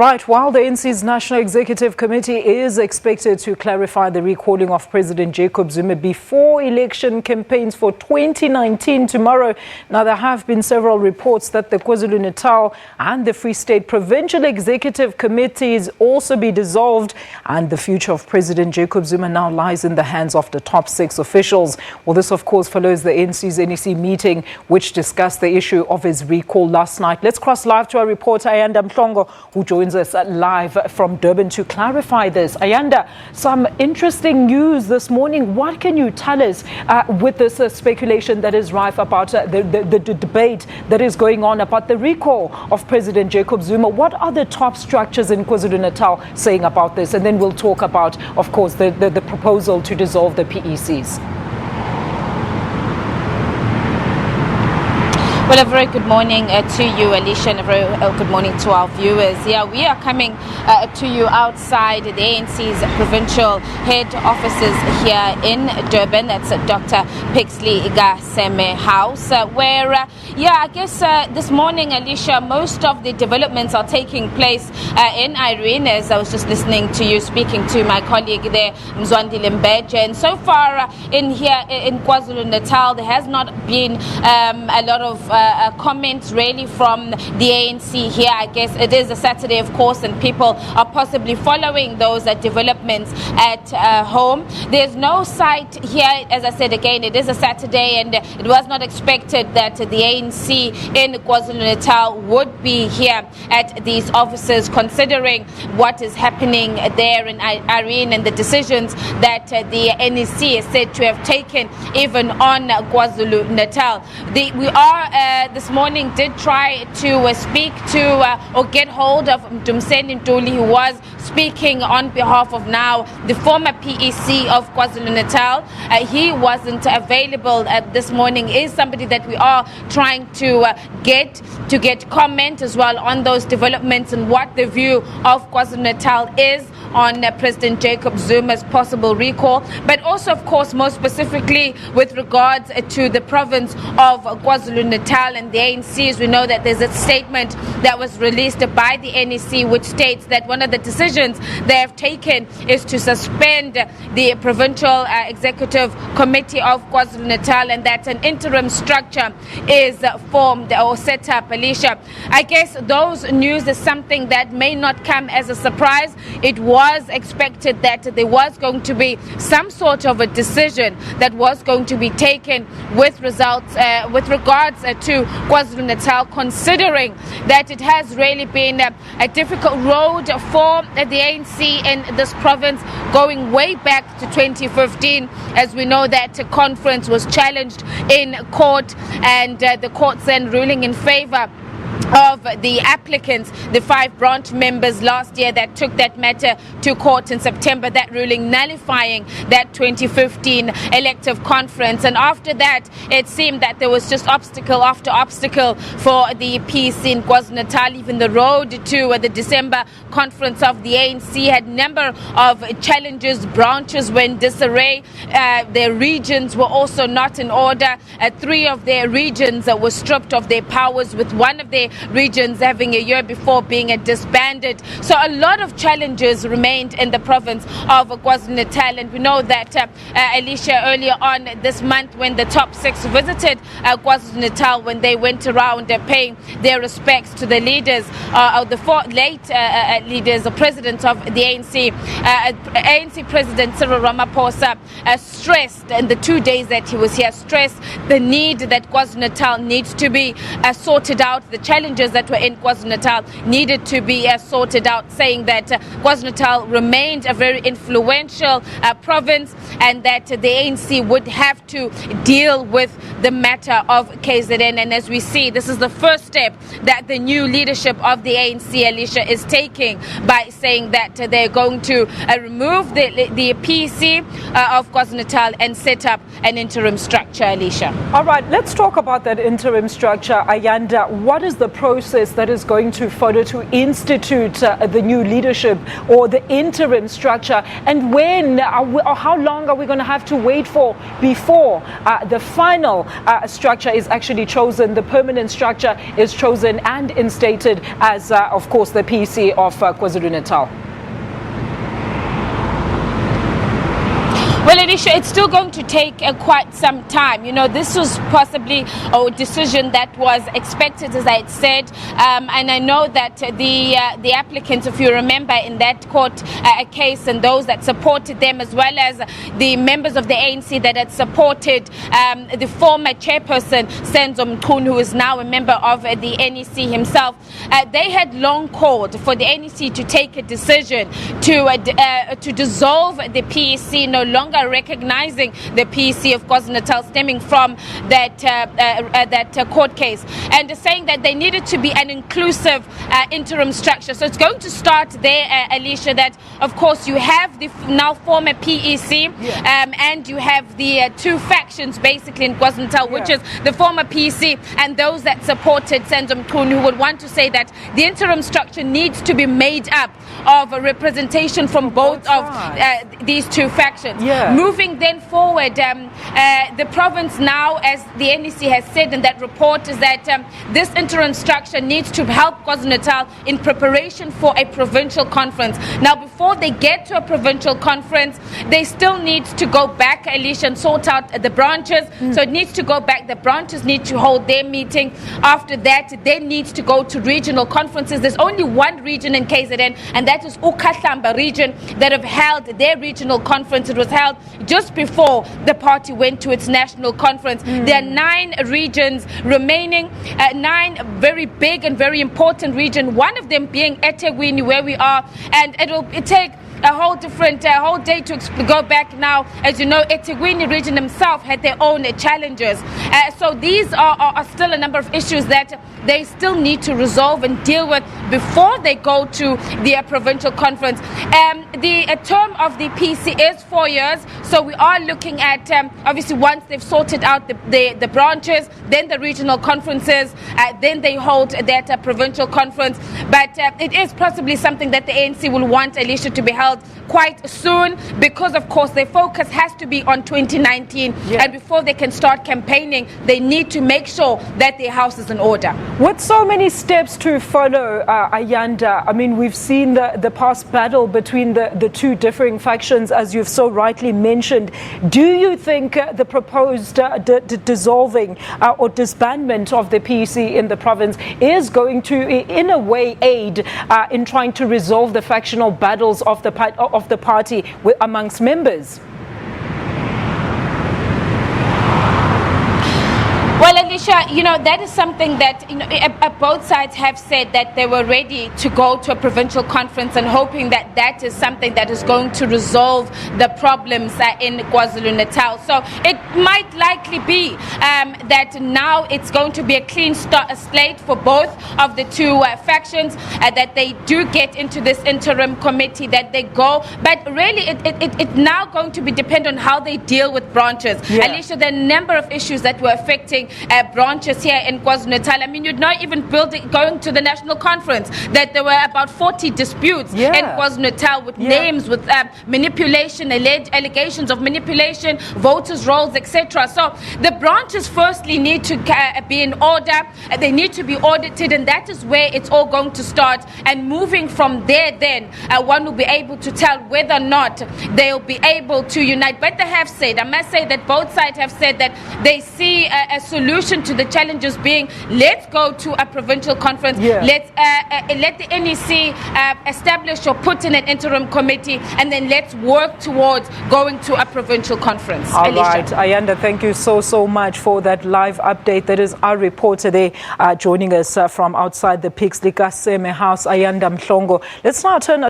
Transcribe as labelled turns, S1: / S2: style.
S1: Right, while the ANC's National Executive Committee is expected to clarify the recalling of President Jacob Zuma before election campaigns for 2019 tomorrow, now there have been several reports that the KwaZulu-Natal and the Free State Provincial Executive Committees also be dissolved, and the future of President Jacob Zuma now lies in the hands of the top 6 officials. Well, this of course follows the ANC's NEC meeting which discussed the issue of his recall last night. Let's cross live to our reporter Ayanda Mhlongo, who joins us live from Durban to clarify this. Ayanda, some interesting news this morning. What can you tell us with this speculation that is rife about the debate that is going on about the recall of President Jacob Zuma? What are the top structures in KwaZulu-Natal saying about this? And then we'll talk about, of course, the proposal to dissolve the PECs.
S2: Well, a very good morning to you, Alicia, and a very good morning to our viewers. Yeah, we are coming to you outside the ANC's provincial head offices here in Durban. That's Dr. Pixley Gaseme House, where, I guess this morning, Alicia, most of the developments are taking place in Irene, as I was just listening to you speaking to my colleague there, Mzwandi Limbeje. And so far in here in KwaZulu-Natal, there has not been a lot of comments really from the ANC here. I guess it is a Saturday, of course, and people are possibly following those developments at home. There's no sight here, as I said again, it is a Saturday, and it was not expected that the ANC in KwaZulu-Natal would be here at these offices, considering what is happening there in Irene and the decisions that the NEC is said to have taken even on KwaZulu-Natal. We are this morning did try to speak to or get hold of Mdumseni Ntuli, who was speaking on behalf of now the former PEC of KwaZulu-Natal. He wasn't available this morning. Is somebody that we are trying to get comment as well on those developments and what the view of KwaZulu-Natal is on President Jacob Zuma's possible recall, but also, of course, more specifically with regards to the province of KwaZulu-Natal and the ANC. As we know that there's a statement that was released by the NEC which states that one of the decisions they have taken is to suspend the Provincial Executive Committee of KwaZulu-Natal, and that an interim structure is formed or set up. Alicia, I guess those news is something that may not come as a surprise. It was expected that there was going to be some sort of a decision that was going to be taken with regards to KwaZulu-Natal, considering that it has really been a difficult road for the ANC in this province, going way back to 2015, as we know that a conference was challenged in court, and the courts then ruling in favor of the applicants, the 5 branch members last year that took that matter to court in September, that ruling nullifying that 2015 elective conference. And after that, it seemed that there was just obstacle after obstacle for the peace in KwaZulu-Natal. Even the road to the December conference of the ANC had a number of challenges. Branches were in disarray. Their regions were also not in order. 3 of their regions were stripped of their powers, with one of their regions having a year before being disbanded. So a lot of challenges remained in the province of KwaZulu-Natal, and we know that Alicia, earlier on this month, when the top 6 visited KwaZulu-Natal, when they went around paying their respects to the leaders, the 4 late leaders, the president of the ANC, ANC President Cyril Ramaphosa stressed in the 2 days that he was here, stressed the need that KwaZulu-Natal needs to be sorted out. The challenges that were in KwaZulu-Natal needed to be sorted out, saying that KwaZulu-Natal remained a very influential province, and that the ANC would have to deal with the matter of KZN. And as we see, this is the first step that the new leadership of the ANC, Alicia, is taking by saying that they're going to remove the PEC of KwaZulu-Natal and set up an interim structure, Alicia.
S1: All right, let's talk about that interim structure. Ayanda, what is the process that is going to follow to institute the new leadership or the interim structure? And when or how long are we going to have to wait for before the final structure is actually chosen, the permanent structure is chosen and instated as, of course, the PEC of KwaZulu-Natal?
S2: Well, Alicia, it's still going to take quite some time. You know, this was possibly a decision that was expected, as I had said, and I know that the applicants, if you remember, in that court case, and those that supported them, as well as the members of the ANC that had supported the former chairperson, Senzo Mchunu, who is now a member of the NEC himself, they had long called for the NEC to take a decision to dissolve the PEC, no longer recognizing the PEC of KwaZulu-Natal, stemming from that court case, and saying that they needed to be an inclusive interim structure. So it's going to start there, Alicia, that of course you have the now former PEC, and you have the two factions basically in KwaZulu-Natal, which is the former PEC and those that supported Senzo Mchunu, who would want to say that the interim structure needs to be made up of a representation from both of these two factions. Moving then forward, the province now, as the NEC has said in that report, is that this interim structure needs to help KwaZulu-Natal in preparation for a provincial conference. Now, before they get to a provincial conference, they still need to go back, Alicia, and sort out the branches. So it needs to go back. The branches need to hold their meeting. After that, they need to go to regional conferences. There's only one region in KZN, and that is uKhahlamba region, that have held their regional conference. It was held just before the party went to its national conference. There are 9 regions remaining, 9 very big and very important regions, one of them being eThekwini, where we are, and it'll take a whole day to go back now. As you know, eThekwini region themselves had their own challenges. So these are still a number of issues that they still need to resolve and deal with before they go to the provincial conference. The term of the PEC is 4 years, so we are looking at, obviously, once they've sorted out the branches, then the regional conferences, then they hold that provincial conference. But it is possibly something that the ANC will want, Alicia, to be held quite soon, because of course their focus has to be on 2019, and before they can start campaigning, they need to make sure that their house is in order.
S1: With so many steps to follow, Ayanda, I mean, we've seen the past battle between the two differing factions, as you've so rightly mentioned. Do you think the proposed dissolving or disbandment of the PEC in the province is going to, in a way, aid in trying to resolve the factional battles of the party amongst members?
S2: Well, Alicia, you know, that is something that, you know, both sides have said that they were ready to go to a provincial conference and hoping that that is something that is going to resolve the problems in KwaZulu-Natal. So it might likely be that now it's going to be a clean slate for both of the two factions, that they do get into this interim committee, that they go. But really, it's now going to be dependent on how they deal with branches. Alicia, there are a number of issues that were affecting branches here in KwaZulu-Natal. I mean, you'd not even going to the national conference that there were about 40 disputes in KwaZulu-Natal with names, with manipulation, allegations of manipulation, voters' rolls, etc. So the branches firstly need to be in order. They need to be audited, and that is where it's all going to start. And moving from there, then one will be able to tell whether or not they'll be able to unite. But they have said, I must say that both sides have said that they see a solution to the challenges being, let's go to a provincial conference. Let's let the NEC establish or put in an interim committee, and then let's work towards going to a provincial conference.
S1: All right, Ayanda, thank you so much for that live update. That is our reporter there joining us from outside the PEC Likaseme House, Ayanda Mhlongo. Let's now turn